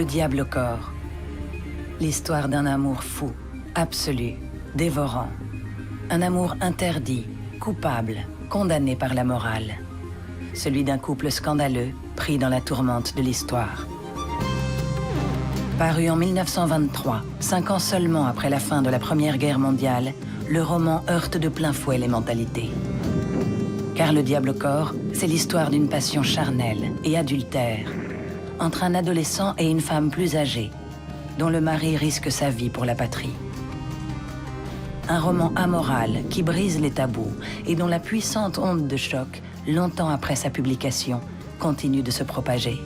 Le diable au corps. L'histoire d'un amour fou, absolu, dévorant. Un amour interdit, coupable, condamné par la morale. Celui d'un couple scandaleux, pris dans la tourmente de l'histoire. Paru en 1923, 5 ans seulement après la fin de la Première Guerre mondiale, le roman heurte de plein fouet les mentalités. Car Le diable au corps, c'est l'histoire d'une passion charnelle et adultère, entre un adolescent et une femme plus âgée, dont le mari risque sa vie pour la patrie. Un roman amoral qui brise les tabous et dont la puissante onde de choc, longtemps après sa publication, continue de se propager.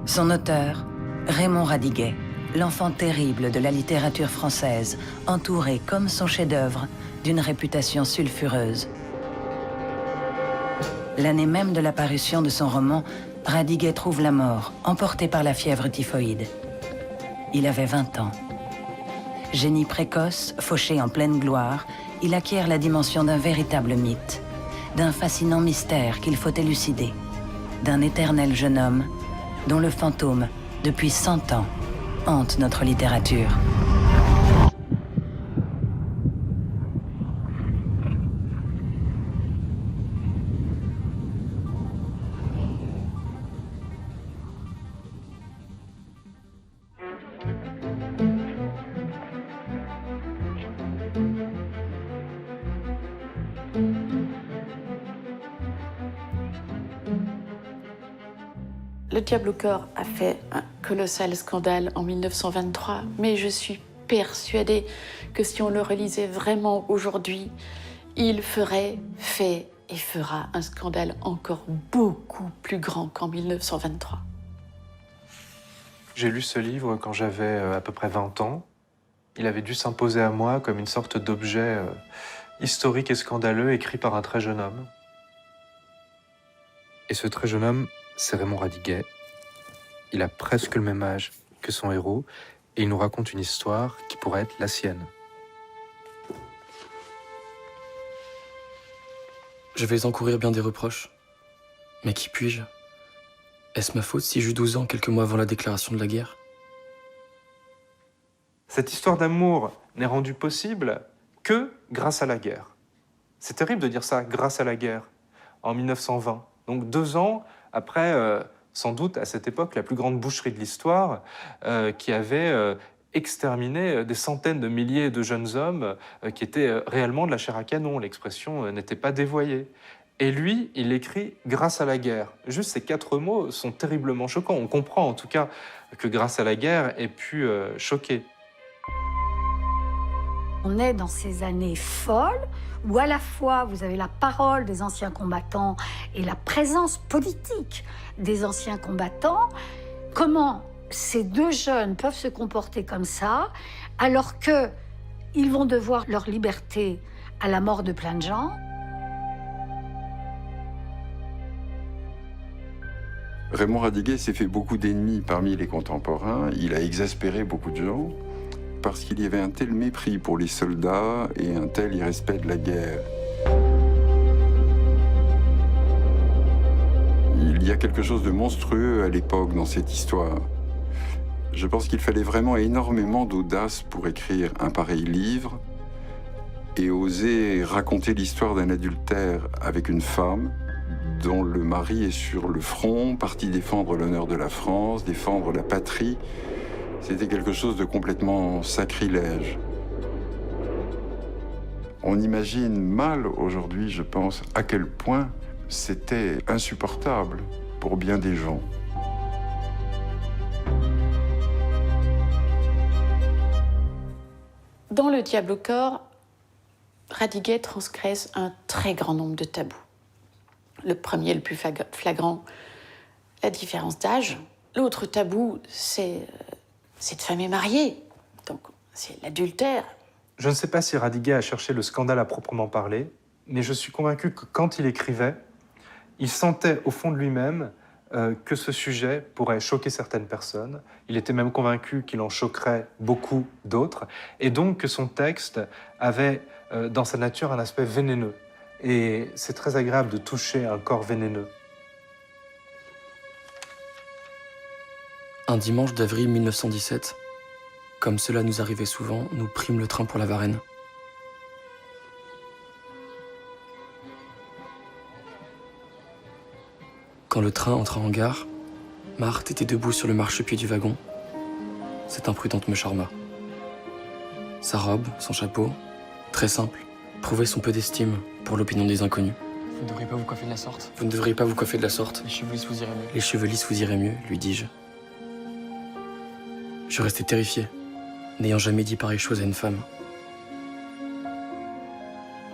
Son auteur, Raymond Radiguet, l'enfant terrible de la littérature française, entouré comme son chef-d'œuvre d'une réputation sulfureuse. L'année même de la parution de son roman, Radiguet trouve la mort, emporté par la fièvre typhoïde. Il avait 20 ans. Génie précoce, fauché en pleine gloire, il acquiert la dimension d'un véritable mythe, d'un fascinant mystère qu'il faut élucider, d'un éternel jeune homme dont le fantôme, depuis 100 ans, hante notre littérature. Le diable au corps a fait un colossal scandale en 1923, mais je suis persuadée que si on le relisait vraiment aujourd'hui, il fait et fera un scandale encore beaucoup plus grand qu'en 1923. J'ai lu ce livre quand j'avais à peu près 20 ans. Il avait dû s'imposer à moi comme une sorte d'objet historique et scandaleux écrit par un très jeune homme. Et ce très jeune homme, c'est Raymond Radiguet. Il a presque le même âge que son héros et il nous raconte une histoire qui pourrait être la sienne. Je vais encourir bien des reproches. Mais qui puis-je? Est-ce ma faute si j'eus 12 ans quelques mois avant la déclaration de la guerre? Cette histoire d'amour n'est rendue possible que grâce à la guerre. C'est terrible de dire ça, grâce à la guerre, en 1920. Donc 2 ans après, sans doute à cette époque, la plus grande boucherie de l'histoire, qui avait exterminé des centaines de milliers de jeunes hommes qui étaient réellement de la chair à canon. L'expression n'était pas dévoyée. Et lui, il écrit « grâce à la guerre ». Juste ces 4 mots sont terriblement choquants. On comprend en tout cas que grâce à la guerre ait pu choquer. On est dans ces années folles où à la fois vous avez la parole des anciens combattants et la présence politique des anciens combattants. Comment ces 2 jeunes peuvent se comporter comme ça alors qu'ils vont devoir leur liberté à la mort de plein de gens? Raymond Radiguet s'est fait beaucoup d'ennemis parmi les contemporains. Il a exaspéré beaucoup de gens parce qu'il y avait un tel mépris pour les soldats et un tel irrespect de la guerre. Il y a quelque chose de monstrueux à l'époque dans cette histoire. Je pense qu'il fallait vraiment énormément d'audace pour écrire un pareil livre et oser raconter l'histoire d'un adultère avec une femme dont le mari est sur le front, parti défendre l'honneur de la France, défendre la patrie. C'était quelque chose de complètement sacrilège. On imagine mal aujourd'hui, je pense, à quel point c'était insupportable pour bien des gens. Dans Le diable au corps, Radiguet transgresse un très grand nombre de tabous. Le premier, le plus flagrant, la différence d'âge. L'autre tabou, c'est cette femme est mariée, donc c'est l'adultère. Je ne sais pas si Radiguet a cherché le scandale à proprement parler, mais je suis convaincu que quand il écrivait, il sentait au fond de lui-même que ce sujet pourrait choquer certaines personnes. Il était même convaincu qu'il en choquerait beaucoup d'autres, et donc que son texte avait dans sa nature un aspect vénéneux. Et c'est très agréable de toucher un corps vénéneux. Un dimanche d'avril 1917, comme cela nous arrivait souvent, nous prîmes le train pour la Varenne. Quand le train entra en gare, Marthe était debout sur le marchepied du wagon. Cette imprudente me charma. Sa robe, son chapeau, très simple, prouvaient son peu d'estime pour l'opinion des inconnus. Vous ne devriez pas vous coiffer de la sorte. Vous ne devriez pas vous coiffer de la sorte. Les cheveux lisses vous iraient mieux. Les cheveux lisses vous iraient mieux, lui dis-je. Je restais terrifié, n'ayant jamais dit pareille chose à une femme.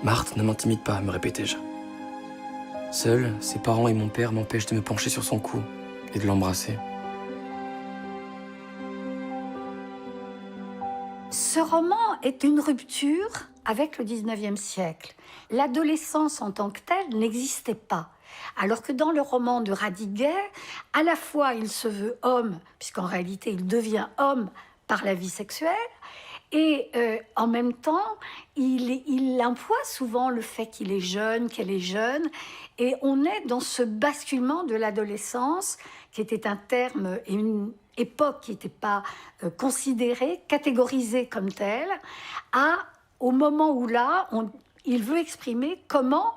Marthe, ne m'intimide pas, me répétai-je. Seuls, ses parents et mon père m'empêchent de me pencher sur son cou et de l'embrasser. Ce roman est une rupture avec le 19e siècle. L'adolescence en tant que telle n'existait pas. Alors que dans le roman de Radiguet, à la fois il se veut homme, puisqu'en réalité il devient homme par la vie sexuelle, et en même temps, il emploie souvent le fait qu'il est jeune, qu'elle est jeune, et on est dans ce basculement de l'adolescence, qui était un terme et une époque qui n'était pas considérée, catégorisée comme telle, au moment où là, il veut exprimer comment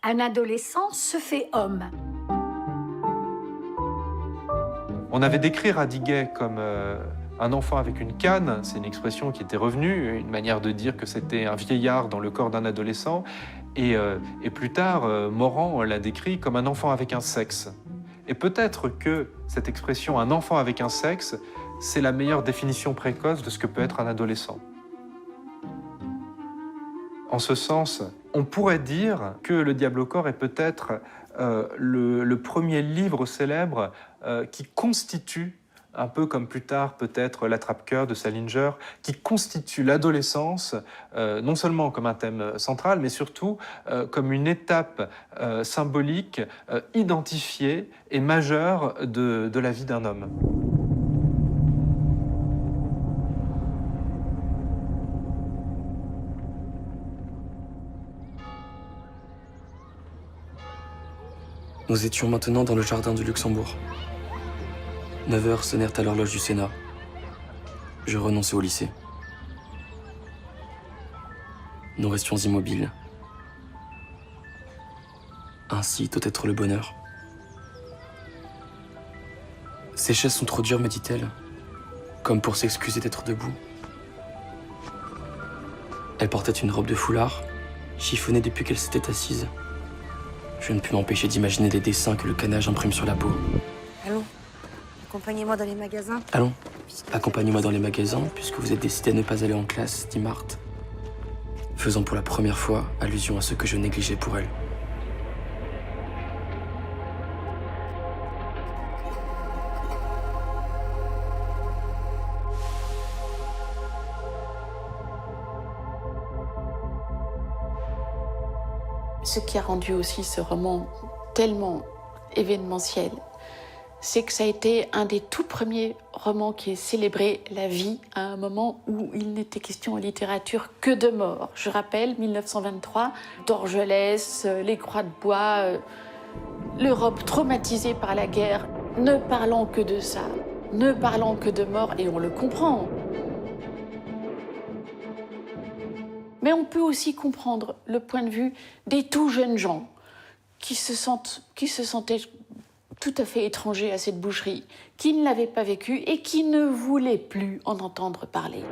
un adolescent se fait homme. On avait décrit Radiguet comme un enfant avec une canne, c'est une expression qui était revenue, une manière de dire que c'était un vieillard dans le corps d'un adolescent. Et plus tard, Morand l'a décrit comme un enfant avec un sexe. Et peut-être que cette expression, un enfant avec un sexe, c'est la meilleure définition précoce de ce que peut être un adolescent. En ce sens, on pourrait dire que Le Diable au corps est peut-être le premier livre célèbre qui constitue, un peu comme plus tard peut-être L'Attrape-cœur de Salinger, qui constitue l'adolescence non seulement comme un thème central, mais surtout comme une étape symbolique, identifiée et majeure de la vie d'un homme. Nous étions maintenant dans le jardin du Luxembourg. 9 heures sonnèrent à l'horloge du Sénat. Je renonçai au lycée. Nous restions immobiles. Ainsi doit être le bonheur. Ces chaises sont trop dures, me dit-elle, comme pour s'excuser d'être debout. Elle portait une robe de foulard, chiffonnée depuis qu'elle s'était assise. Je ne pus m'empêcher d'imaginer les dessins que le canage imprime sur la peau. Allons, accompagnez-moi dans les magasins. Allons, accompagnez-moi dans les magasins, puisque vous êtes décidé à ne pas aller en classe, dit Marthe, faisant pour la première fois allusion à ce que je négligeais pour elle. Ce qui a rendu aussi ce roman tellement événementiel, c'est que ça a été un des tout premiers romans qui ait célébré la vie à un moment où il n'était question en littérature que de mort. Je rappelle, 1923, Dorgelès, les Croix de Bois, l'Europe traumatisée par la guerre, ne parlant que de ça, ne parlant que de mort, et on le comprend. Mais on peut aussi comprendre le point de vue des tout jeunes gens qui se sentaient tout à fait étrangers à cette boucherie, qui ne l'avaient pas vécue et qui ne voulaient plus en entendre parler.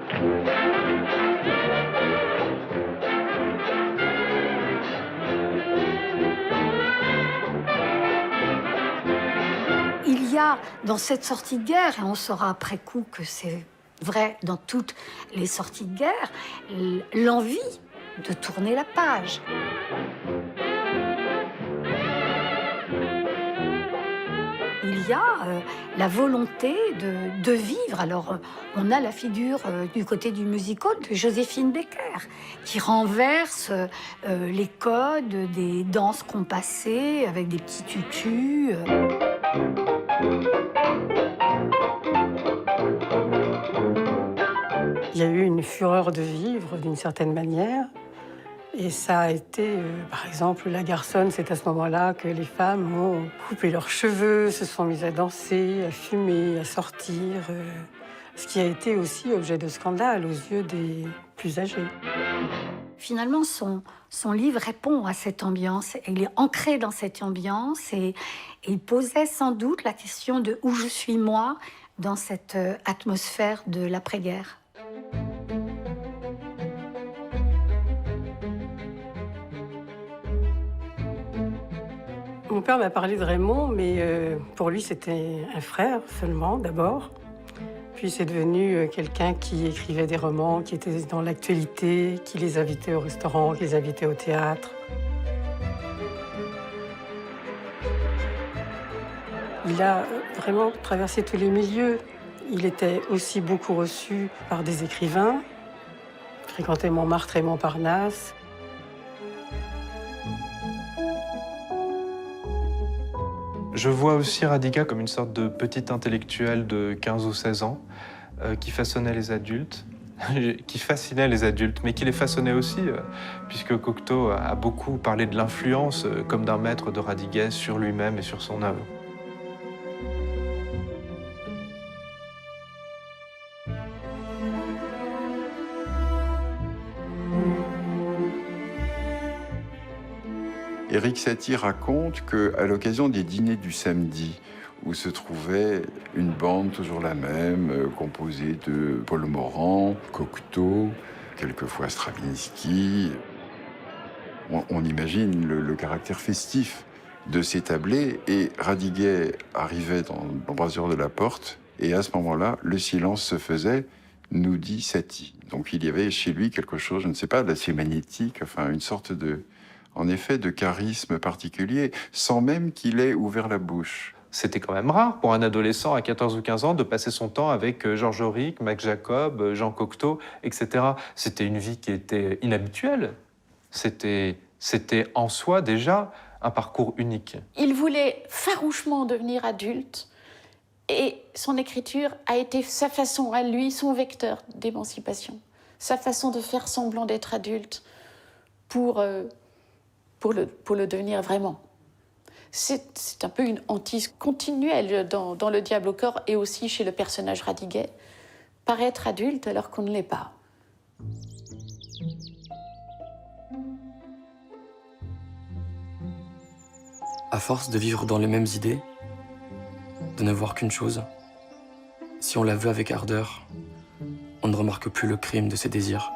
Il y a dans cette sortie de guerre, et on saura après coup que c'est vrai dans toutes les sorties de guerre, l'envie de tourner la page. Il y a la volonté de vivre. Alors, on a la figure du côté du music-hall de Joséphine Baker, qui renverse les codes des danses compassées avec des petits tutus. Il y a eu une fureur de vivre, d'une certaine manière, Et ça a été, par exemple, La Garçonne, c'est à ce moment-là que les femmes ont coupé leurs cheveux, se sont mises à danser, à fumer, à sortir, ce qui a été aussi objet de scandale aux yeux des plus âgés. Finalement, son livre répond à cette ambiance. Il est ancré dans cette ambiance et il posait sans doute la question de où je suis moi dans cette atmosphère de l'après-guerre. Mon père m'a parlé de Raymond, mais pour lui, c'était un frère seulement, d'abord. Puis c'est devenu quelqu'un qui écrivait des romans, qui était dans l'actualité, qui les invitait au restaurant, qui les invitait au théâtre. Il a vraiment traversé tous les milieux. Il était aussi beaucoup reçu par des écrivains, fréquentait Montmartre et Montparnasse. Je vois aussi Radiga comme une sorte de petit intellectuel de 15 ou 16 ans qui façonnait les adultes, qui fascinait les adultes, mais qui les façonnait aussi, puisque Cocteau a beaucoup parlé de l'influence comme d'un maître de Radiguet sur lui-même et sur son œuvre. Éric Satie raconte qu'à l'occasion des dîners du samedi, où se trouvait une bande toujours la même, composée de Paul Morand, Cocteau, quelquefois Stravinsky, on imagine le caractère festif de ces tablés, et Radiguet arrivait dans l'embrasure de la porte, et à ce moment-là, le silence se faisait, nous dit Satie. Donc il y avait chez lui quelque chose, je ne sais pas, d'assez magnétique, enfin une sorte de... en effet, de charisme particulier, sans même qu'il ait ouvert la bouche. C'était quand même rare pour un adolescent à 14 ou 15 ans de passer son temps avec Georges Auric, Max Jacob, Jean Cocteau, etc. C'était une vie qui était inhabituelle. C'était en soi déjà un parcours unique. Il voulait farouchement devenir adulte et son écriture a été sa façon à lui, son vecteur d'émancipation, sa façon de faire semblant d'être adulte pour le devenir vraiment. C'est un peu une hantise continuelle dans Le Diable au corps et aussi chez le personnage Radiguet, paraître adulte alors qu'on ne l'est pas. À force de vivre dans les mêmes idées, de ne voir qu'une chose, si on la veut avec ardeur, on ne remarque plus le crime de ses désirs.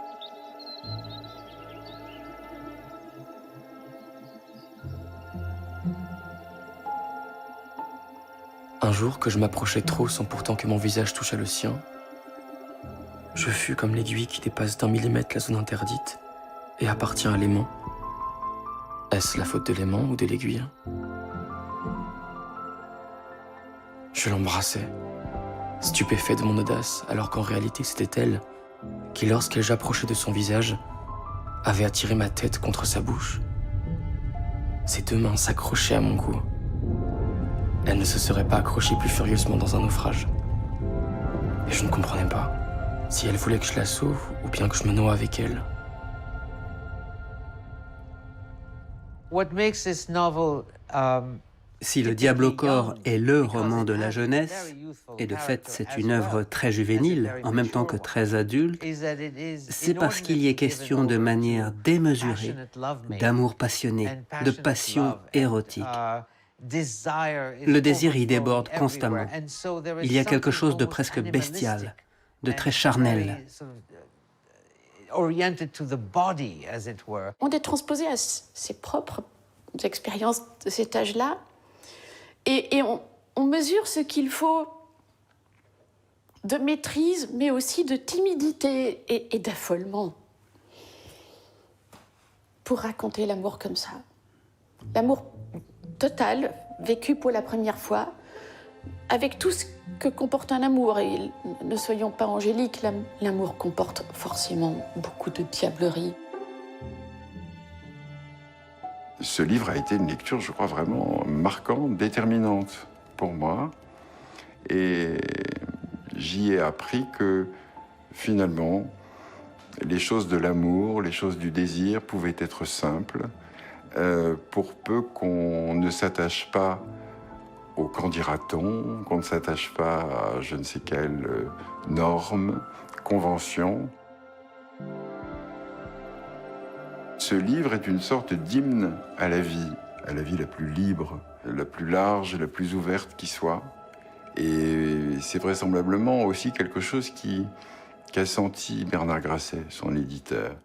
Un jour que je m'approchais trop sans pourtant que mon visage touchât le sien, je fus comme l'aiguille qui dépasse d'1 millimètre la zone interdite et appartient à l'aimant. Est-ce la faute de l'aimant ou de l'aiguille? Je l'embrassais, stupéfait de mon audace, alors qu'en réalité c'était elle qui, lorsqu'elle j'approchais de son visage, avait attiré ma tête contre sa bouche. Ses 2 mains s'accrochaient à mon cou. Elle ne se serait pas accrochée plus furieusement dans un naufrage. Et je ne comprenais pas si elle voulait que je la sauve ou bien que je me noie avec elle. Si Le Diable au corps est le roman de la jeunesse, et de fait c'est une œuvre très juvénile, en même temps que très adulte, c'est parce qu'il y est question de manière démesurée, d'amour passionné, de passion érotique. Le désir y déborde constamment. Il y a quelque chose de presque bestial, de très charnel. On est transposé à ses propres expériences de cet âge-là et on mesure ce qu'il faut de maîtrise, mais aussi de timidité et d'affolement pour raconter l'amour comme ça. L'amour total, vécu pour la première fois, avec tout ce que comporte un amour. Et ne soyons pas angéliques, l'amour comporte forcément beaucoup de diablerie. Ce livre a été une lecture, je crois, vraiment marquante, déterminante pour moi. Et j'y ai appris que, finalement, Les choses de l'amour, les choses du désir pouvaient être simples, pour peu qu'on ne s'attache pas au qu'en dira-t-on, qu'on ne s'attache pas à je ne sais quelle norme, convention. Ce livre est une sorte d'hymne à la vie la plus libre, la plus large, la plus ouverte qui soit. Et c'est vraisemblablement aussi quelque chose qu'a senti Bernard Grasset, son éditeur.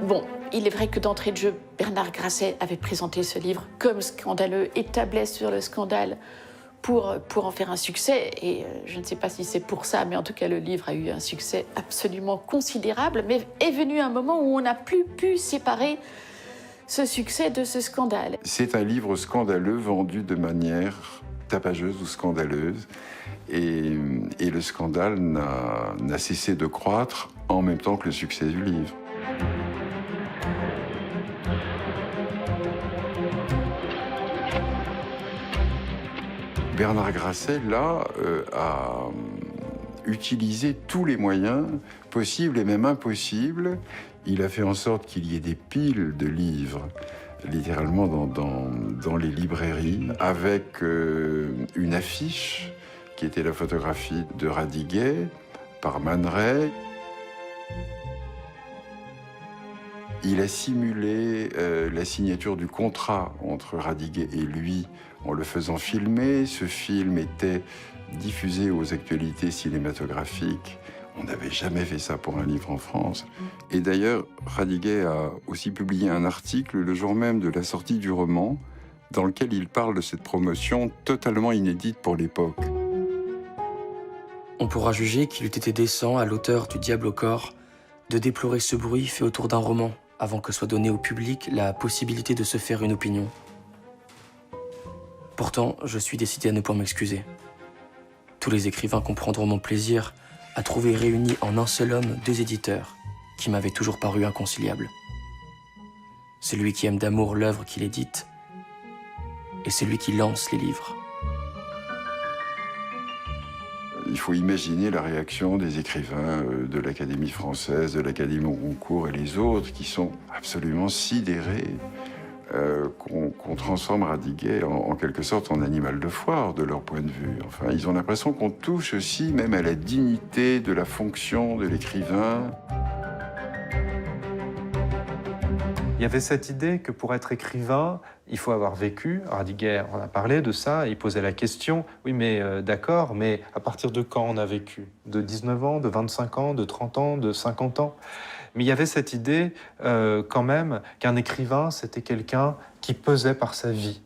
Bon, il est vrai que d'entrée de jeu, Bernard Grasset avait présenté ce livre comme scandaleux et tablait sur le scandale pour en faire un succès. Et je ne sais pas si c'est pour ça, mais en tout cas, le livre a eu un succès absolument considérable. Mais est venu un moment où on n'a plus pu séparer ce succès de ce scandale. C'est un livre scandaleux vendu de manière tapageuse ou scandaleuse. Et le scandale n'a cessé de croître en même temps que le succès du livre. Bernard Grasset, là, a utilisé tous les moyens possibles et même impossibles. Il a fait en sorte qu'il y ait des piles de livres, littéralement dans les librairies, avec une affiche qui était la photographie de Radiguet par Man Ray. Il a simulé la signature du contrat entre Radiguet et lui en le faisant filmer. Ce film était diffusé aux actualités cinématographiques. On n'avait jamais fait ça pour un livre en France. Et d'ailleurs, Radiguet a aussi publié un article le jour même de la sortie du roman dans lequel il parle de cette promotion totalement inédite pour l'époque. On pourra juger qu'il eût été décent à l'auteur du Diable au corps de déplorer ce bruit fait autour d'un roman avant que soit donnée au public la possibilité de se faire une opinion. Pourtant, je suis décidé à ne point m'excuser. Tous les écrivains comprendront mon plaisir à trouver réunis en un seul homme 2 éditeurs qui m'avaient toujours paru inconciliables. Celui qui aime d'amour l'œuvre qu'il édite et celui qui lance les livres. Il faut imaginer la réaction des écrivains de l'Académie française, de l'Académie Goncourt et les autres qui sont absolument sidérés qu'on transforme Radiguet en quelque sorte en animal de foire de leur point de vue. Enfin, ils ont l'impression qu'on touche aussi même à la dignité de la fonction de l'écrivain. Il y avait cette idée que pour être écrivain, il faut avoir vécu. Radiguet en a parlé de ça, il posait la question, oui mais d'accord, mais à partir de quand on a vécu? De 19 ans, de 25 ans, de 30 ans, de 50 ans? Mais il y avait cette idée quand même qu'un écrivain, c'était quelqu'un qui pesait par sa vie.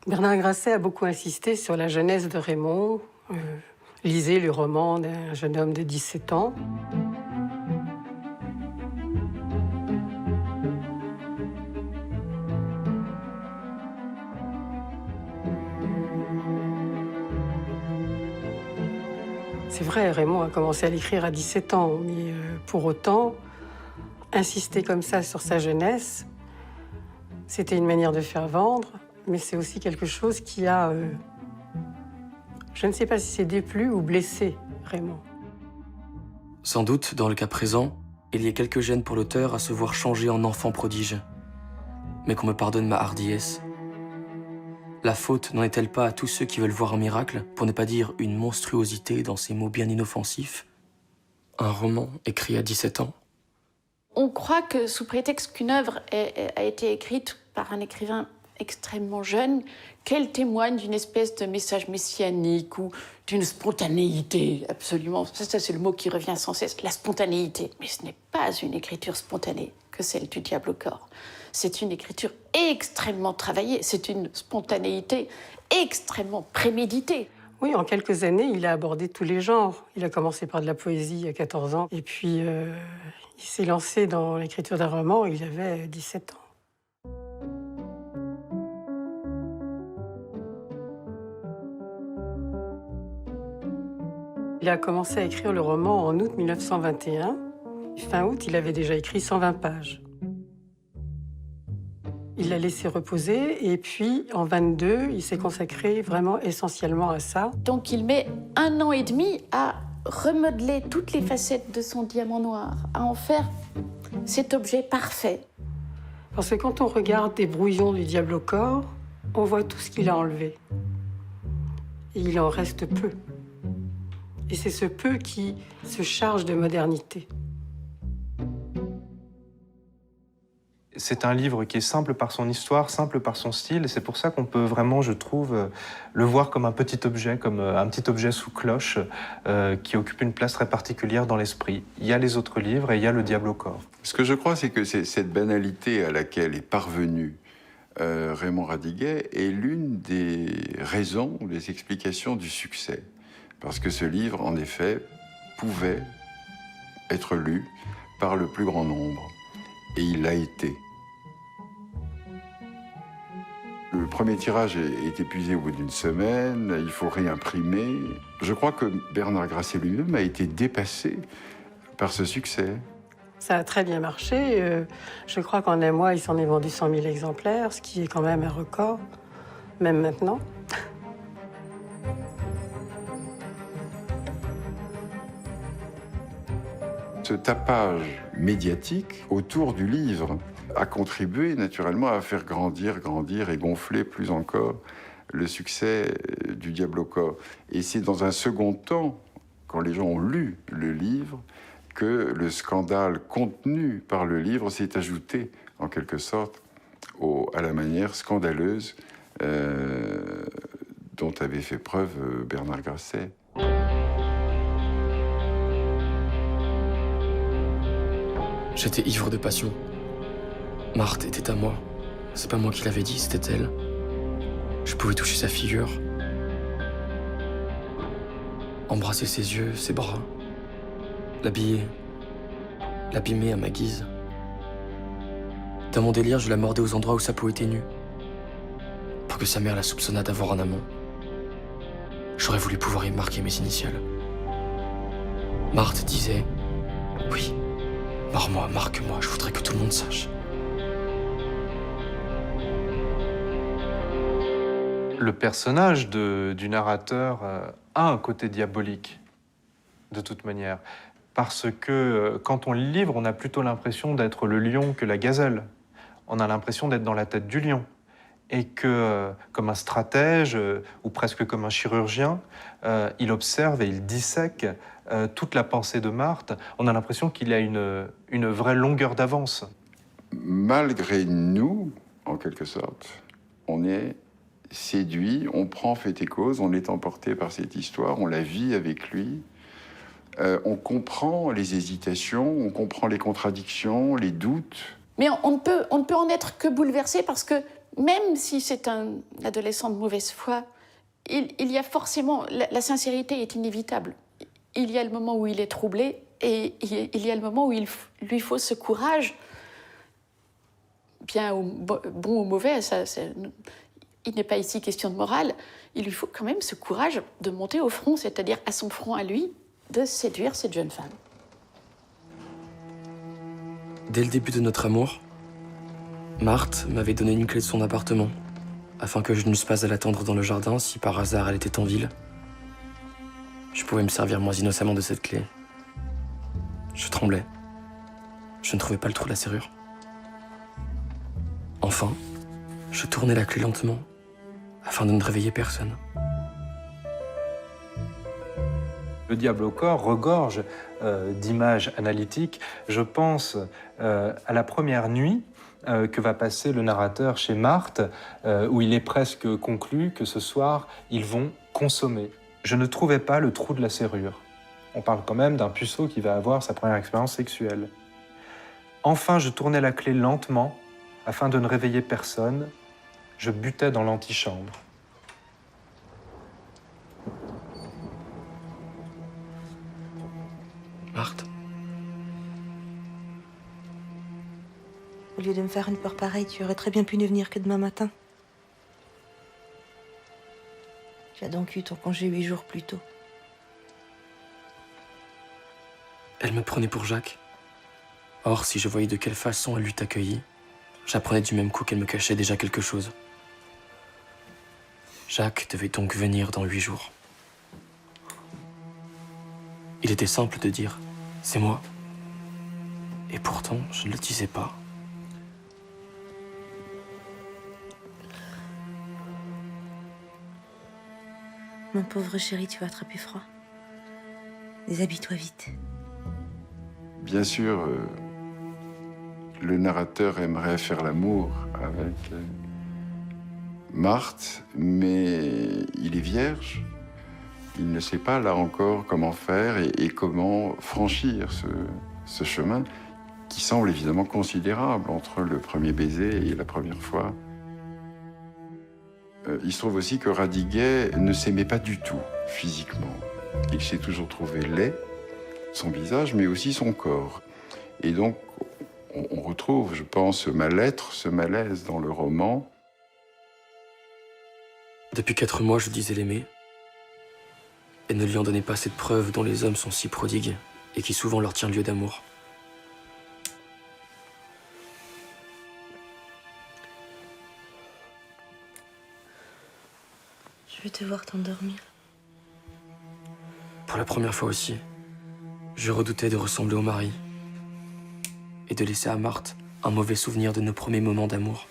Bernard Grasset a beaucoup insisté sur la jeunesse de Raymond. Lisez le roman d'un jeune homme de 17 ans. C'est vrai, Raymond a commencé à l'écrire à 17 ans, mais pour autant, insister comme ça sur sa jeunesse, c'était une manière de faire vendre, mais c'est aussi quelque chose qui a, je ne sais pas si c'est déplu ou blessé Raymond. Sans doute, dans le cas présent, il y a quelques gênes pour l'auteur à se voir changer en enfant prodige. Mais qu'on me pardonne ma hardiesse. La faute n'en est-elle pas à tous ceux qui veulent voir un miracle, pour ne pas dire une monstruosité dans ces mots bien inoffensifs? Un roman écrit à 17 ans. On croit que sous prétexte qu'une œuvre a été écrite par un écrivain extrêmement jeune, qu'elle témoigne d'une espèce de message messianique ou d'une spontanéité, absolument. Ça c'est le mot qui revient sans cesse, la spontanéité. Mais ce n'est pas une écriture spontanée que celle du Diable au corps. C'est une écriture extrêmement travaillée, c'est une spontanéité extrêmement préméditée. Oui, en quelques années, il a abordé tous les genres. Il a commencé par de la poésie à 14 ans, et puis il s'est lancé dans l'écriture d'un roman, il avait 17 ans. Il a commencé à écrire le roman en août 1921. Fin août, il avait déjà écrit 120 pages. Il l'a laissé reposer et puis en 22, il s'est consacré vraiment essentiellement à ça. Donc il met 1 an et demi à remodeler toutes les facettes de son diamant noir, à en faire cet objet parfait. Parce que quand on regarde des brouillons du diable au corps, on voit tout ce qu'il a enlevé. Et il en reste peu. Et c'est ce peu qui se charge de modernité. C'est un livre qui est simple par son histoire, simple par son style, et c'est pour ça qu'on peut vraiment, je trouve, le voir comme un petit objet, comme un petit objet sous cloche, qui occupe une place très particulière dans l'esprit. Il y a les autres livres et il y a Le Diable au corps. Ce que je crois, c'est que cette banalité à laquelle est parvenu Raymond Radiguet est l'une des raisons ou des explications du succès. Parce que ce livre, en effet, pouvait être lu par le plus grand nombre. Et il l'a été. Le premier tirage est épuisé au bout d'une semaine, il faut réimprimer. Je crois que Bernard Grasset lui-même a été dépassé par ce succès. Ça a très bien marché. Je crois qu'en un mois, il s'en est vendu 100 000 exemplaires, ce qui est quand même un record, même maintenant. Ce tapage médiatique autour du livre a contribué naturellement à faire grandir et gonfler plus encore le succès du Diable au corps. Et c'est dans un second temps, quand les gens ont lu le livre, que le scandale contenu par le livre s'est ajouté, en quelque sorte, à la manière scandaleuse dont avait fait preuve Bernard Grasset. J'étais ivre de passion. Marthe était à moi. C'est pas moi qui l'avais dit, c'était elle. Je pouvais toucher sa figure, embrasser ses yeux, ses bras, l'habiller, l'abîmer à ma guise. Dans mon délire, je la mordais aux endroits où sa peau était nue, pour que sa mère la soupçonnât d'avoir un amant. J'aurais voulu pouvoir y marquer mes initiales. Marthe disait « Oui, mords-moi, marque-moi, je voudrais que tout le monde sache. » Le personnage du narrateur a un côté diabolique, de toute manière. Parce que quand on lit le livre, on a plutôt l'impression d'être le lion que la gazelle. On a l'impression d'être dans la tête du lion. Et que, comme un stratège, ou presque comme un chirurgien, il observe et il dissèque toute la pensée de Marthe. On a l'impression qu'il a une vraie longueur d'avance. Malgré nous, en quelque sorte, on est séduit, on prend fait et cause, on est emporté par cette histoire, on la vit avec lui. On comprend les hésitations, on comprend les contradictions, les doutes. Mais on ne peut en être que bouleversé parce que même si c'est un adolescent de mauvaise foi, il y a forcément... La sincérité est inévitable. Il y a le moment où il est troublé et il y a le moment où il lui faut ce courage, bien bon ou mauvais, il n'est pas ici question de morale, il lui faut quand même ce courage de monter au front, c'est-à-dire à son front à lui, de séduire cette jeune femme. Dès le début de notre amour, Marthe m'avait donné une clé de son appartement, afin que je n'eusse pas à l'attendre dans le jardin si par hasard elle était en ville. Je pouvais me servir moins innocemment de cette clé. Je tremblais. Je ne trouvais pas le trou de la serrure. Enfin, je tournais la clé lentement, afin de ne réveiller personne. Le Diable au corps regorge d'images analytiques. Je pense à la première nuit que va passer le narrateur chez Marthe, où il est presque conclu que ce soir, ils vont consommer. Je ne trouvais pas le trou de la serrure. On parle quand même d'un puceau qui va avoir sa première expérience sexuelle. Enfin, je tournais la clé lentement, afin de ne réveiller personne. Je butais dans l'antichambre. Marthe, Au lieu de me faire une peur pareille, tu aurais très bien pu ne venir que demain matin. Tu as donc eu ton congé 8 jours plus tôt. elle me prenait pour Jacques. Or, si je voyais de quelle façon elle l'eût accueilli, j'apprenais du même coup qu'elle me cachait déjà quelque chose. Jacques devait donc venir dans 8 jours. Il était simple de dire « c'est moi ». Et pourtant, je ne le disais pas. Mon pauvre chéri, tu vas attraper froid. Déshabille-toi vite. Bien sûr, le narrateur aimerait faire l'amour avec Marthe, mais il est vierge. Il ne sait pas, là encore, comment faire et comment franchir ce chemin qui semble évidemment considérable entre le premier baiser et la première fois. Il se trouve aussi que Radiguet ne s'aimait pas du tout physiquement. Il s'est toujours trouvé laid, son visage, mais aussi son corps. Et donc, on retrouve, je pense, ce mal-être, ce malaise dans le roman. Depuis 4 mois, je disais l'aimer. Et ne lui en donnais pas cette preuve dont les hommes sont si prodigues et qui souvent leur tient lieu d'amour. Je veux te voir t'endormir. Pour la première fois aussi, je redoutais de ressembler au mari et de laisser à Marthe un mauvais souvenir de nos premiers moments d'amour.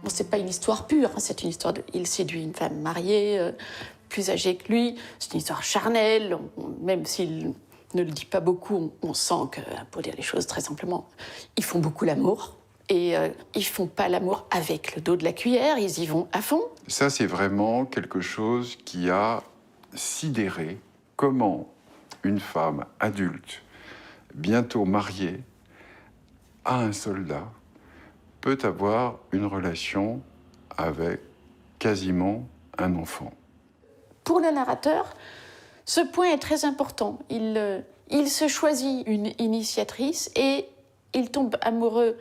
Bon, c'est pas une histoire pure, hein, c'est une histoire de... Il séduit une femme mariée, plus âgée que lui. C'est une histoire charnelle, même s'il ne le dit pas beaucoup, on sent que, pour dire les choses très simplement, ils font beaucoup l'amour. Et ils font pas l'amour avec le dos de la cuillère, ils y vont à fond. Ça, c'est vraiment quelque chose qui a sidéré comment une femme adulte, bientôt mariée, à un soldat, peut avoir une relation avec quasiment un enfant. Pour le narrateur, ce point est très important. Il se choisit une initiatrice et il tombe amoureux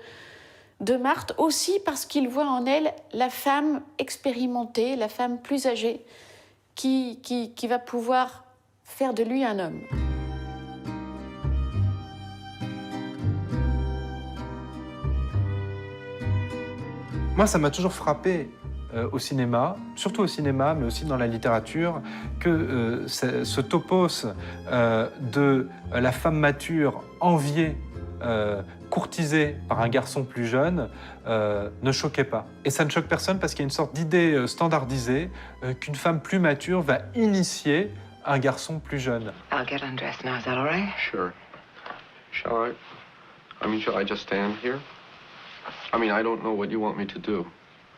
de Marthe aussi parce qu'il voit en elle la femme expérimentée, la femme plus âgée, qui va pouvoir faire de lui un homme. Moi, ça m'a toujours frappé au cinéma, surtout au cinéma, mais aussi dans la littérature, que ce topos de la femme mature enviée, courtisée par un garçon plus jeune, ne choquait pas. Et ça ne choque personne parce qu'il y a une sorte d'idée standardisée qu'une femme plus mature va initier un garçon plus jeune. I'll get undressed now, is that all right? Sure. Shall I just stand here? I don't know what you want me to do.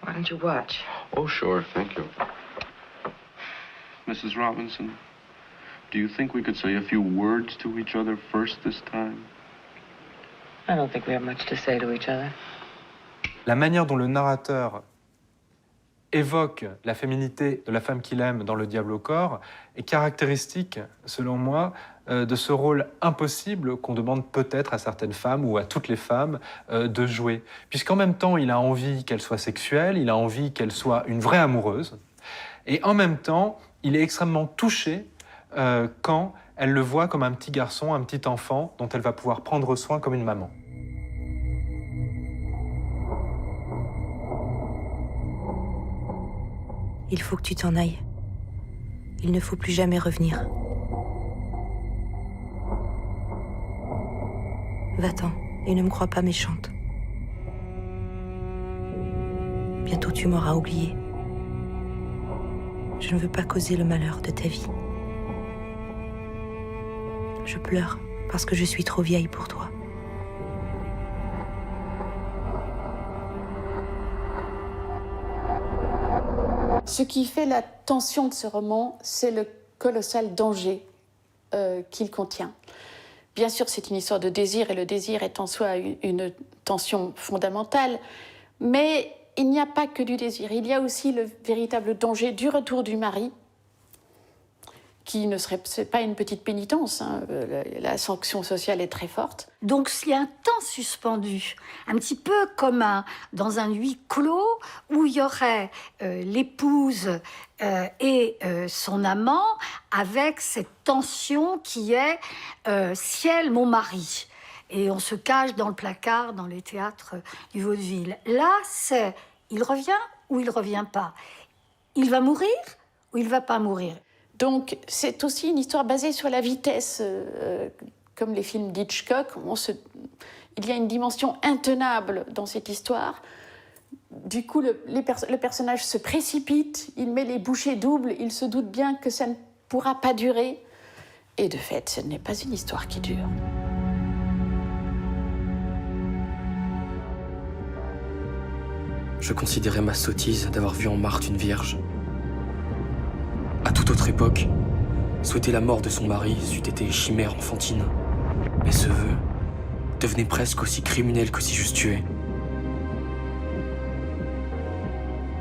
Why don't you watch? Oh, sure, thank you. Mrs. Robinson, do you think we could say a few words to each other first this time? I don't think we have much to say to each other. La manière dont le narrateur évoque la féminité de la femme qu'il aime dans Le Diable au corps est caractéristique, selon moi, de ce rôle impossible qu'on demande peut-être à certaines femmes ou à toutes les femmes de jouer. Puisqu'en même temps, il a envie qu'elle soit sexuelle, il a envie qu'elle soit une vraie amoureuse, et en même temps, il est extrêmement touché quand elle le voit comme un petit garçon, un petit enfant dont elle va pouvoir prendre soin comme une maman. Il faut que tu t'en ailles. Il ne faut plus jamais revenir. Va-t'en et ne me crois pas méchante. Bientôt tu m'auras oublié. Je ne veux pas causer le malheur de ta vie. Je pleure parce que je suis trop vieille pour toi. Ce qui fait la tension de ce roman, c'est le colossal danger qu'il contient. Bien sûr, c'est une histoire de désir, et le désir est en soi une tension fondamentale, mais il n'y a pas que du désir. Il y a aussi le véritable danger du retour du mari, qui ne serait pas une petite pénitence, hein. La sanction sociale est très forte. Donc il y a un temps suspendu, un petit peu comme dans un huis clos où il y aurait l'épouse et son amant avec cette tension qui est ciel, mon mari. Et on se cache dans le placard, dans les théâtres du vaudeville. Là, c'est il revient ou il revient pas. Il va mourir ou il va pas mourir. Donc c'est aussi une histoire basée sur la vitesse, comme les films d'Hitchcock. Il y a une dimension intenable dans cette histoire. Du coup, le personnage se précipite, il met les bouchées doubles, il se doute bien que ça ne pourra pas durer. Et de fait, ce n'est pas une histoire qui dure. Je considérais ma sottise d'avoir vu en Marthe une vierge. À toute autre époque, souhaiter la mort de son mari c'eût été chimère enfantine. Mais ce vœu devenait presque aussi criminel que si j'eusse tué.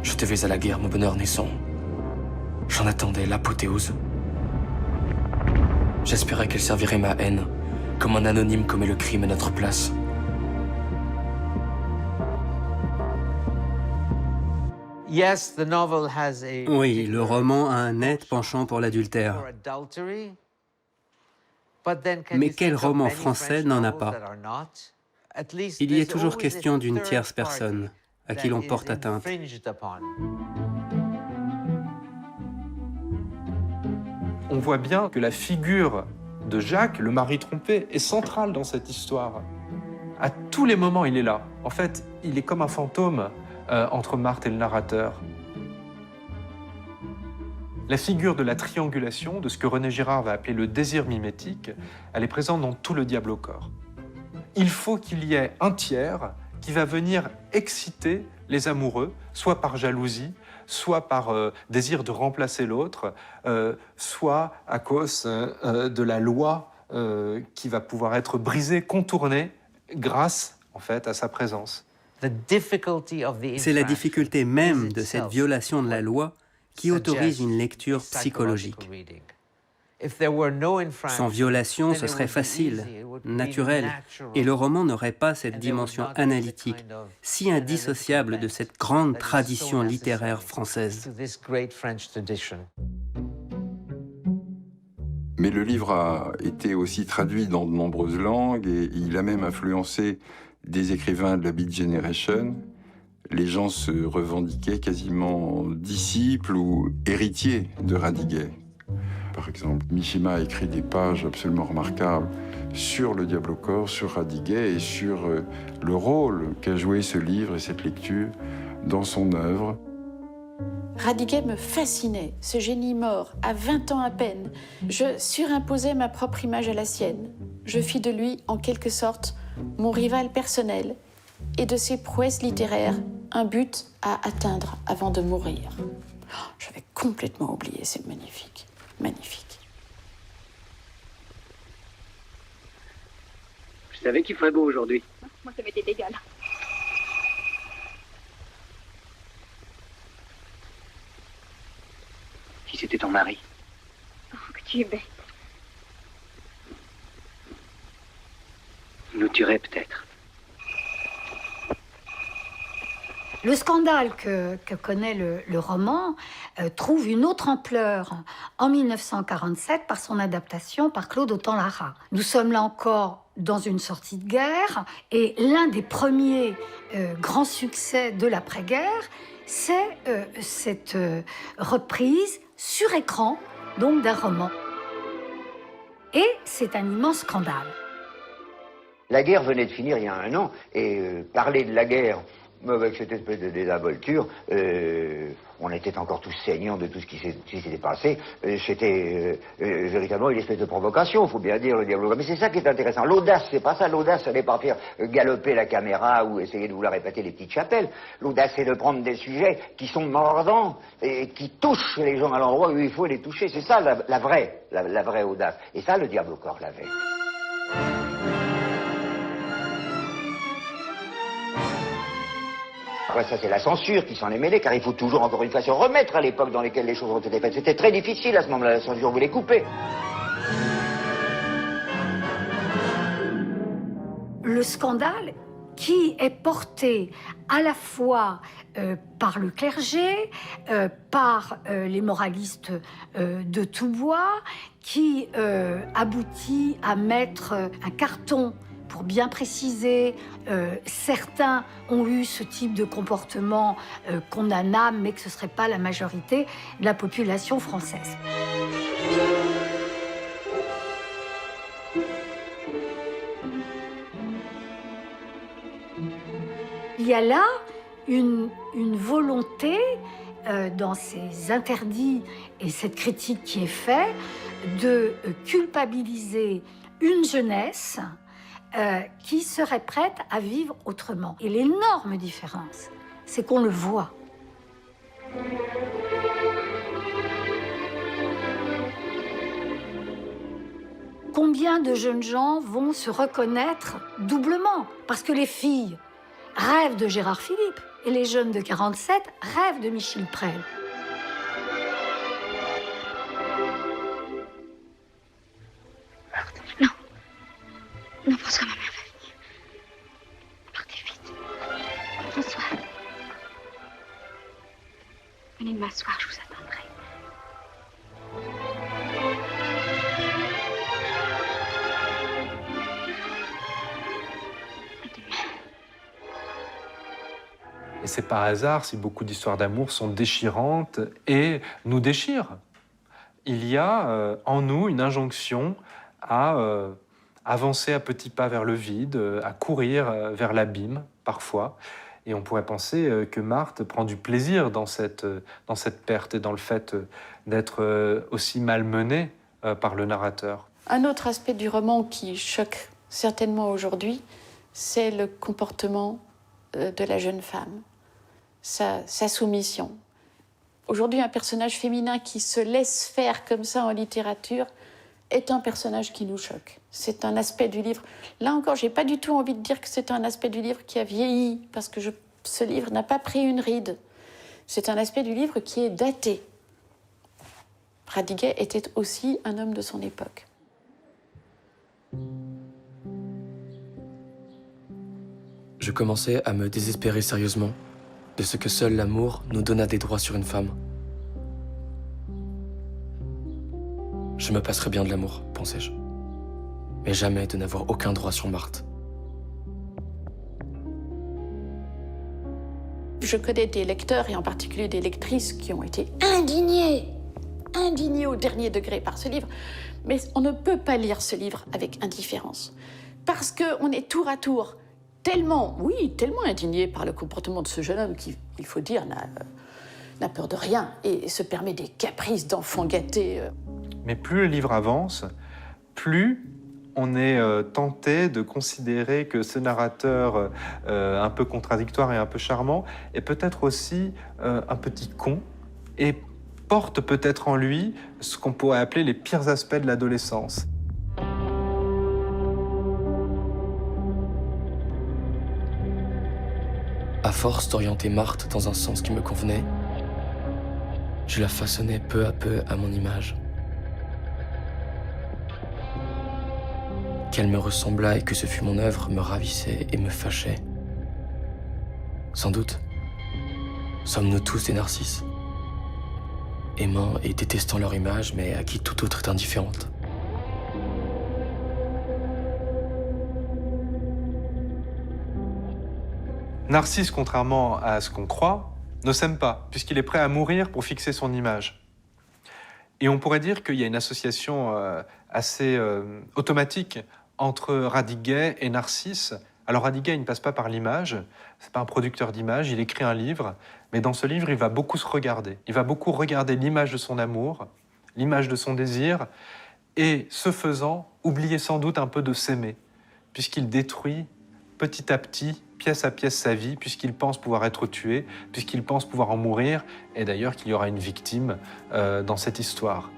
Je devais à la guerre mon bonheur naissant. J'en attendais l'apothéose. J'espérais qu'elle servirait ma haine, comme un anonyme commet le crime à notre place. Oui, le roman a un net penchant pour l'adultère. Mais quel roman français n'en a pas? Il y est toujours question d'une tierce personne à qui l'on porte atteinte. On voit bien que la figure de Jacques, le mari trompé, est centrale dans cette histoire. À tous les moments, il est là. En fait, il est comme un fantôme entre Marthe et le narrateur. La figure de la triangulation, de ce que René Girard va appeler le désir mimétique, elle est présente dans tout Le Diable au corps. Il faut qu'il y ait un tiers qui va venir exciter les amoureux, soit par jalousie, soit par désir de remplacer l'autre, soit à cause de la loi qui va pouvoir être brisée, contournée, grâce en fait à sa présence. C'est la difficulté même de cette violation de la loi qui autorise une lecture psychologique. Sans violation, ce serait facile, naturel, et le roman n'aurait pas cette dimension analytique, si indissociable de cette grande tradition littéraire française. Mais le livre a été aussi traduit dans de nombreuses langues et il a même influencé des écrivains de la Beat Generation. Les gens se revendiquaient quasiment disciples ou héritiers de Radiguet. Par exemple, Mishima a écrit des pages absolument remarquables sur Le Diable au corps, sur Radiguet et sur le rôle qu'a joué ce livre et cette lecture dans son œuvre. Radiguet me fascinait, ce génie mort, à 20 ans à peine. Je surimposais ma propre image à la sienne. Je fis de lui, en quelque sorte, mon rival personnel, et de ses prouesses littéraires, un but à atteindre avant de mourir. J'avais complètement oublié, c'est magnifique. Magnifique. Je savais qu'il ferait beau aujourd'hui. Moi, ça m'était égal. Si c'était ton mari. Oh, que tu es bête. Il nous tuerait peut-être. Le scandale que connaît le roman trouve une autre ampleur en 1947 par son adaptation par Claude Autant-Lara. Nous sommes là encore dans une sortie de guerre et l'un des premiers grands succès de l'après-guerre, c'est cette reprise sur écran donc d'un roman. Et c'est un immense scandale. La guerre venait de finir il y a 1 an et parler de la guerre avec cette espèce de désinvolture, on était encore tous saignants de tout ce qui s'était passé. C'était véritablement une espèce de provocation, il faut bien dire, Le Diable au corps. Mais c'est ça qui est intéressant. L'audace, c'est pas ça. L'audace, ça n'est pas faire galoper la caméra ou essayer de vouloir répéter les petites chapelles. L'audace, c'est de prendre des sujets qui sont mordants et qui touchent les gens à l'endroit où il faut les toucher. C'est ça la vraie audace. Et ça, Le Diable au corps l'avait. Ça, c'est la censure qui s'en est mêlée, car il faut toujours, encore une fois, se remettre à l'époque dans laquelle les choses ont été faites. C'était très difficile à ce moment-là, la censure voulait couper. Le scandale qui est porté à la fois par le clergé, par les moralistes de tout bois, qui aboutit à mettre un carton pour bien préciser, certains ont eu ce type de comportement condamnable, mais que ce ne serait pas la majorité de la population française. il y a là une volonté dans ces interdits et cette critique qui est faite de culpabiliser une jeunesse qui serait prête à vivre autrement. Et l'énorme différence, c'est qu'on le voit. Combien de jeunes gens vont se reconnaître doublement? Parce que les filles rêvent de Gérard Philippe et les jeunes de 47 rêvent de Michel Prel. Non, François, ma mère va venir. Partez vite. François. Venez m'asseoir, je vous attendrai. Et c'est par hasard si beaucoup d'histoires d'amour sont déchirantes et nous déchirent. Il y a en nous une injonction à avancer à petits pas vers le vide, à courir vers l'abîme, parfois. Et on pourrait penser que Marthe prend du plaisir dans cette perte et dans le fait d'être aussi malmenée par le narrateur. Un autre aspect du roman qui choque certainement aujourd'hui, c'est le comportement de la jeune femme, sa soumission. Aujourd'hui, un personnage féminin qui se laisse faire comme ça en littérature est un personnage qui nous choque. C'est un aspect du livre. Là encore, j'ai pas du tout envie de dire que c'est un aspect du livre qui a vieilli, parce que ce livre n'a pas pris une ride. C'est un aspect du livre qui est daté. Radiguet était aussi un homme de son époque. Je commençais à me désespérer sérieusement de ce que seul l'amour nous donna des droits sur une femme. Je me passerais bien de l'amour, pensais-je. Mais jamais de n'avoir aucun droit sur Marthe. Je connais des lecteurs, et en particulier des lectrices, qui ont été indignés au dernier degré par ce livre. Mais on ne peut pas lire ce livre avec indifférence. Parce qu'on est tour à tour tellement indigné par le comportement de ce jeune homme qui, il faut dire, n'a peur de rien et se permet des caprices d'enfant gâté. Mais plus le livre avance, plus on est tenté de considérer que ce narrateur un peu contradictoire et un peu charmant est peut-être aussi un petit con et porte peut-être en lui ce qu'on pourrait appeler les pires aspects de l'adolescence. À force d'orienter Marthe dans un sens qui me convenait, je la façonnais peu à peu à mon image. Qu'elle me ressemblât et que ce fût mon œuvre me ravissait et me fâchait. Sans doute, sommes-nous tous des narcisses, aimant et détestant leur image, mais à qui tout autre est indifférente. Narcisse, contrairement à ce qu'on croit, ne s'aime pas, puisqu'il est prêt à mourir pour fixer son image. Et on pourrait dire qu'il y a une association assez automatique entre Radiguet et Narcisse. Alors Radiguet, il ne passe pas par l'image, c'est pas un producteur d'images, il écrit un livre, mais dans ce livre, il va beaucoup se regarder. Il va beaucoup regarder l'image de son amour, l'image de son désir, et ce faisant, oublier sans doute un peu de s'aimer, puisqu'il détruit petit à petit, pièce à pièce sa vie, puisqu'il pense pouvoir être tué, puisqu'il pense pouvoir en mourir, et d'ailleurs qu'il y aura une victime dans cette histoire.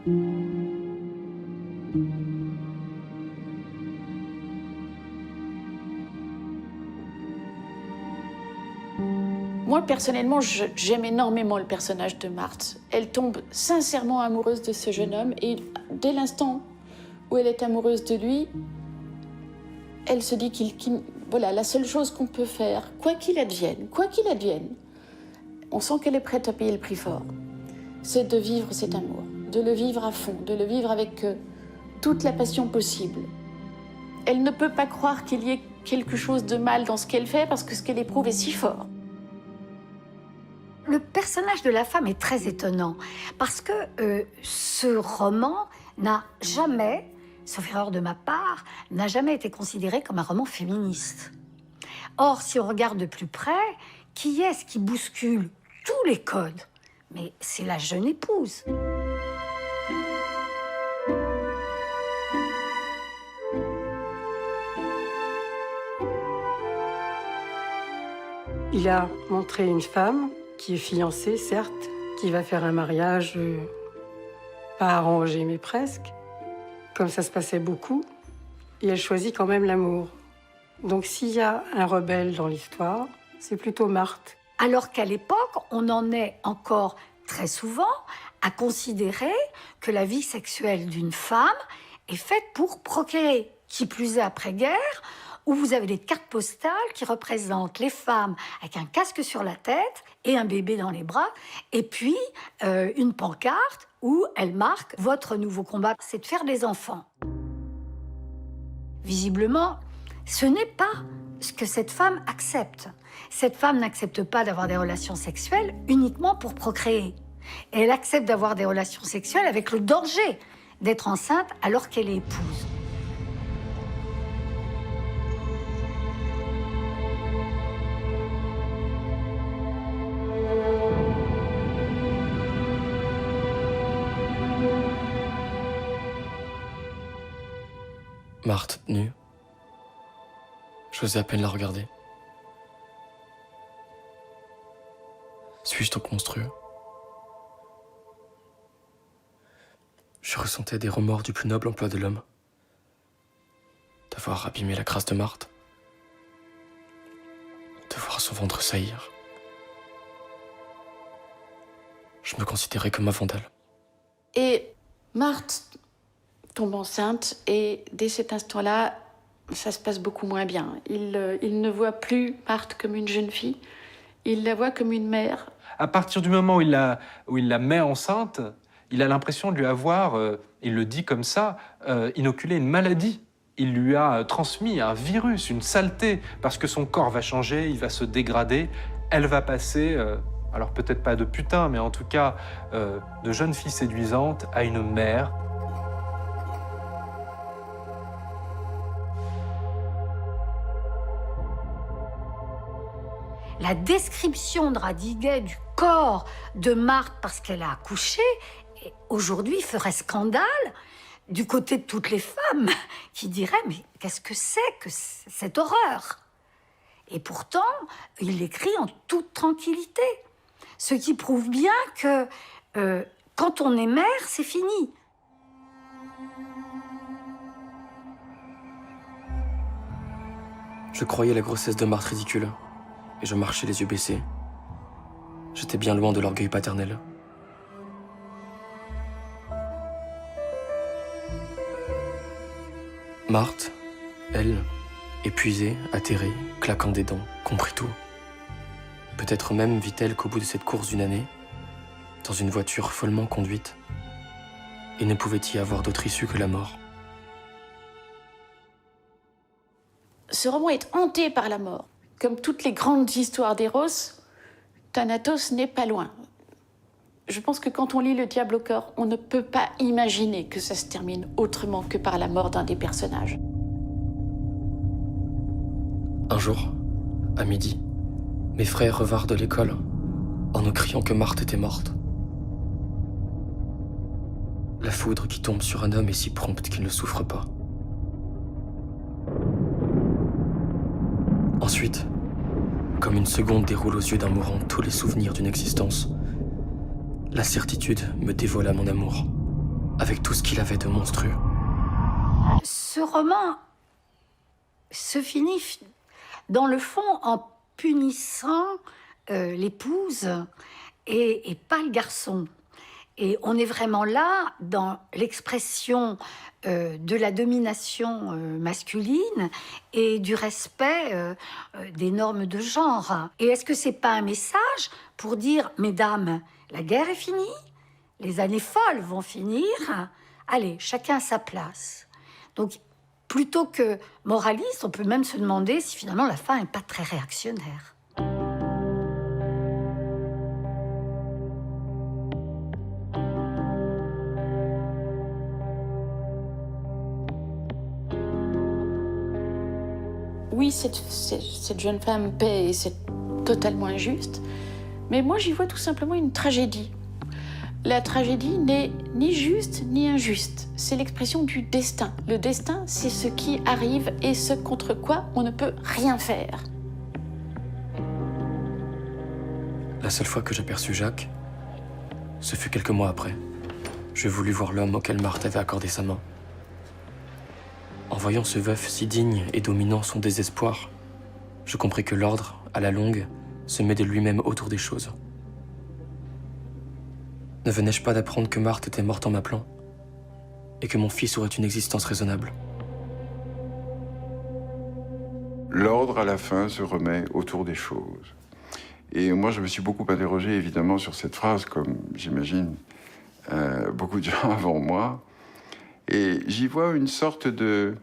Moi, personnellement, j'aime énormément le personnage de Marthe. Elle tombe sincèrement amoureuse de ce jeune homme, et dès l'instant où elle est amoureuse de lui, elle se dit voilà, la seule chose qu'on peut faire, quoi qu'il advienne, on sent qu'elle est prête à payer le prix fort, c'est de vivre cet amour, de le vivre à fond, de le vivre avec toute la passion possible. Elle ne peut pas croire qu'il y ait quelque chose de mal dans ce qu'elle fait parce que ce qu'elle éprouve est si fort. Le personnage de la femme est très étonnant parce que ce roman n'a jamais, sauf erreur de ma part, n'a jamais été considéré comme un roman féministe. Or, si on regarde de plus près, qui est-ce qui bouscule tous les codes? Mais c'est la jeune épouse. Il a montré une femme qui est fiancée, certes, qui va faire un mariage pas arrangé, mais presque, comme ça se passait beaucoup, et elle choisit quand même l'amour. Donc s'il y a un rebelle dans l'histoire, c'est plutôt Marthe. Alors qu'à l'époque, on en est encore très souvent à considérer que la vie sexuelle d'une femme est faite pour procréer. Qui plus est après-guerre, où vous avez des cartes postales qui représentent les femmes avec un casque sur la tête et un bébé dans les bras, et puis une pancarte où elle marque « Votre nouveau combat, c'est de faire des enfants ». Visiblement, ce n'est pas ce que cette femme accepte. Cette femme n'accepte pas d'avoir des relations sexuelles uniquement pour procréer. Et elle accepte d'avoir des relations sexuelles avec le danger d'être enceinte alors qu'elle est épouse. Marthe, nue. J'osais à peine la regarder. Suis-je donc monstrueux? Je ressentais des remords du plus noble emploi de l'homme. D'avoir abîmé la grâce de Marthe. De voir son ventre saillir. Je me considérais comme un vandale. Et Marthe tombe enceinte et dès cet instant-là, ça se passe beaucoup moins bien. Il ne voit plus Marthe comme une jeune fille, il la voit comme une mère. À partir du moment où il la met enceinte, il a l'impression de lui avoir, il le dit comme ça, inoculé une maladie. Il lui a transmis un virus, une saleté, parce que son corps va changer, il va se dégrader, elle va passer, alors peut-être pas de putain, mais en tout cas de jeune fille séduisante à une mère. La description de Radiguet du corps de Marthe parce qu'elle a accouché, aujourd'hui ferait scandale du côté de toutes les femmes qui diraient « Mais qu'est-ce que c'est que cette horreur ?» Et pourtant, il l'écrit en toute tranquillité. Ce qui prouve bien que quand on est mère, c'est fini. Je croyais la grossesse de Marthe ridicule. Et je marchais les yeux baissés. J'étais bien loin de l'orgueil paternel. Marthe, elle, épuisée, atterrée, claquant des dents, comprit tout. Peut-être même vit-elle qu'au bout de cette course d'une année, dans une voiture follement conduite, il ne pouvait y avoir d'autre issue que la mort. Ce roman est hanté par la mort. Comme toutes les grandes histoires d'Eros, Thanatos n'est pas loin. Je pense que quand on lit Le Diable au corps, on ne peut pas imaginer que ça se termine autrement que par la mort d'un des personnages. Un jour, à midi, mes frères revinrent de l'école en nous criant que Marthe était morte. La foudre qui tombe sur un homme est si prompte qu'il ne souffre pas. Ensuite, comme une seconde déroule aux yeux d'un mourant tous les souvenirs d'une existence, la certitude me dévoila mon amour, avec tout ce qu'il avait de monstrueux. Ce roman se finit, dans le fond, en punissant l'épouse et pas le garçon. Et on est vraiment là dans l'expression de la domination masculine et du respect des normes de genre. Et est-ce que c'est pas un message pour dire, mesdames, la guerre est finie, les années folles vont finir, allez, chacun à sa place. Donc, plutôt que moraliste, on peut même se demander si finalement la fin n'est pas très réactionnaire. oui, cette jeune femme paie et c'est totalement injuste, mais moi j'y vois tout simplement une tragédie. La tragédie n'est ni juste ni injuste, c'est l'expression du destin. Le destin, c'est ce qui arrive et ce contre quoi on ne peut rien faire. La seule fois que j'aperçus Jacques, ce fut quelques mois après. Je voulus voir l'homme auquel Marthe avait accordé sa main. En voyant ce veuf si digne et dominant son désespoir, je compris que l'ordre, à la longue, se met de lui-même autour des choses. Ne venais-je pas d'apprendre que Marthe était morte en m'appelant et que mon fils aurait une existence raisonnable? L'ordre, à la fin, se remet autour des choses. Et moi, je me suis beaucoup interrogé, évidemment, sur cette phrase, comme j'imagine beaucoup de gens avant moi. Et j'y vois une sorte de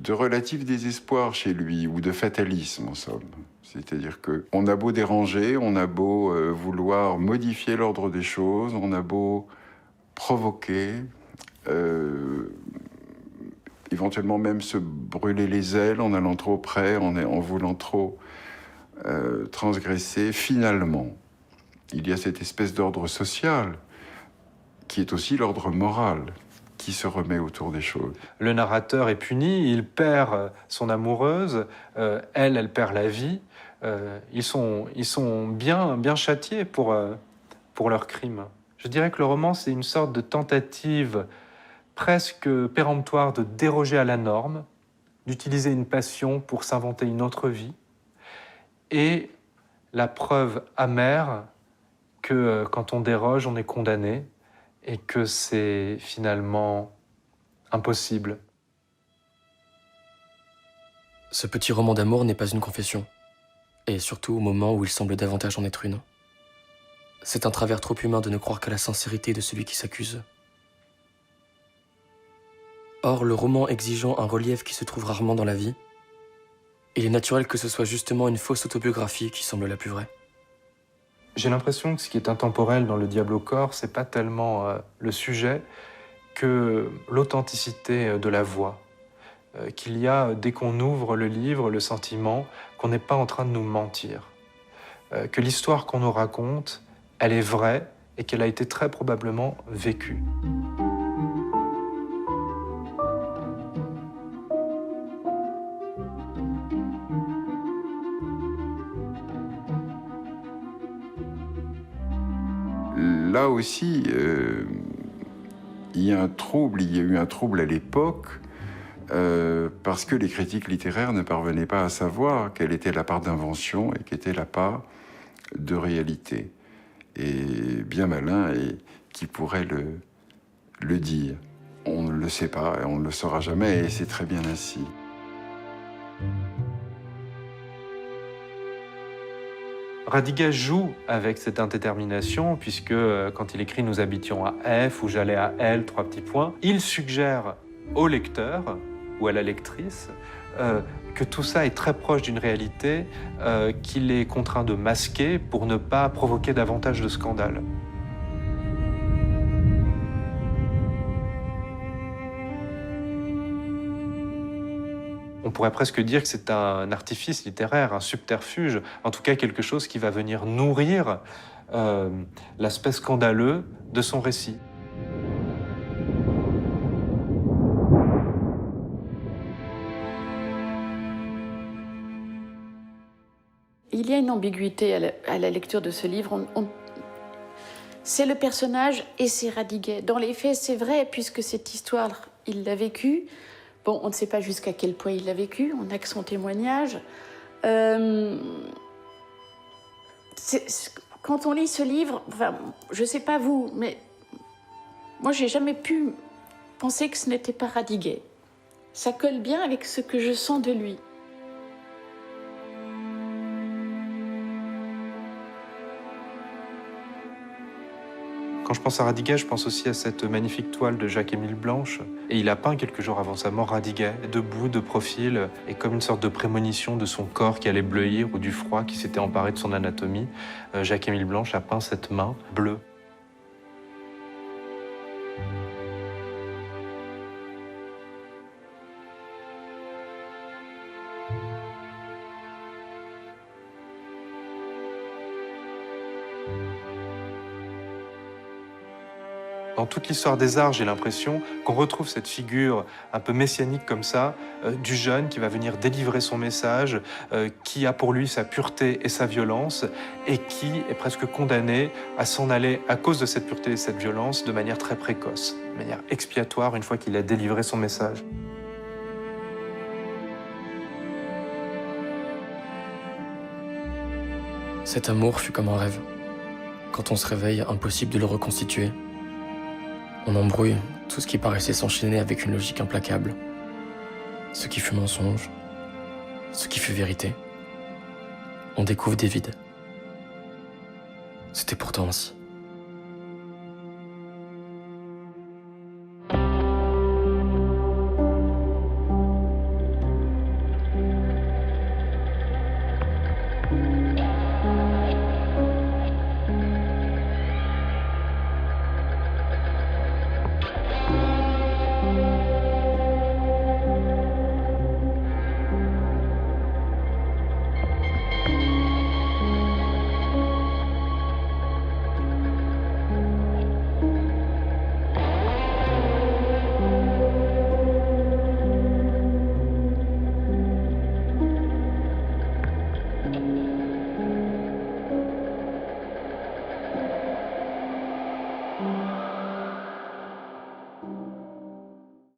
relatif désespoir chez lui, ou de fatalisme, en somme. C'est-à-dire qu'on a beau déranger, on a beau vouloir modifier l'ordre des choses, on a beau provoquer, éventuellement même se brûler les ailes en allant trop près, en voulant trop transgresser. Finalement, il y a cette espèce d'ordre social qui est aussi l'ordre moral qui se remet autour des choses. Le narrateur est puni, il perd son amoureuse, elle perd la vie. Ils sont bien châtiés pour leurs crimes. Je dirais que le roman, c'est une sorte de tentative presque péremptoire de déroger à la norme, d'utiliser une passion pour s'inventer une autre vie, et la preuve amère que quand on déroge, on est condamné, et que c'est finalement impossible. Ce petit roman d'amour n'est pas une confession, et surtout au moment où il semble davantage en être une. C'est un travers trop humain de ne croire qu'à la sincérité de celui qui s'accuse. Or, le roman exigeant un relief qui se trouve rarement dans la vie, il est naturel que ce soit justement une fausse autobiographie qui semble la plus vraie. J'ai l'impression que ce qui est intemporel dans Le Diable au corps, c'est pas tellement le sujet que l'authenticité de la voix. Qu'il y a, dès qu'on ouvre le livre, le sentiment qu'on n'est pas en train de nous mentir. Que l'histoire qu'on nous raconte, elle est vraie et qu'elle a été très probablement vécue. Là aussi, il y a eu un trouble à l'époque, parce que les critiques littéraires ne parvenaient pas à savoir quelle était la part d'invention et quelle était la part de réalité. Et bien malin, et qui pourrait le dire. On ne le sait pas, et on ne le saura jamais, et c'est très bien ainsi. Radiguet joue avec cette indétermination, puisque quand il écrit « Nous habitions à F » ou « J'allais à L », 3 petits points, il suggère au lecteur ou à la lectrice que tout ça est très proche d'une réalité qu'il est contraint de masquer pour ne pas provoquer davantage de scandales. On pourrait presque dire que c'est un artifice littéraire, un subterfuge, en tout cas quelque chose qui va venir nourrir l'aspect scandaleux de son récit. Il y a une ambiguïté à la lecture de ce livre. C'est le personnage et c'est Radiguet. Dans les faits, c'est vrai, puisque cette histoire, il l'a vécue. Bon, on ne sait pas jusqu'à quel point il l'a vécu, on n'a que son témoignage. Quand on lit ce livre, enfin, je ne sais pas vous, mais moi, j'ai jamais pu penser que ce n'était pas Radiguet. Ça colle bien avec ce que je sens de lui. Quand je pense à Radiguet, je pense aussi à cette magnifique toile de Jacques-Émile Blanche. Et il a peint quelques jours avant sa mort Radiguet, debout, de profil, et comme une sorte de prémonition de son corps qui allait bleuir ou du froid qui s'était emparé de son anatomie. Jacques-Émile Blanche a peint cette main bleue. Dans toute l'histoire des arts, j'ai l'impression qu'on retrouve cette figure un peu messianique comme ça, du jeune qui va venir délivrer son message, qui a pour lui sa pureté et sa violence, et qui est presque condamné à s'en aller à cause de cette pureté et cette violence de manière très précoce, de manière expiatoire une fois qu'il a délivré son message. Cet amour fut comme un rêve. Quand on se réveille, impossible de le reconstituer. On embrouille tout ce qui paraissait s'enchaîner avec une logique implacable. Ce qui fut mensonge, ce qui fut vérité. On découvre des vides. C'était pourtant ainsi.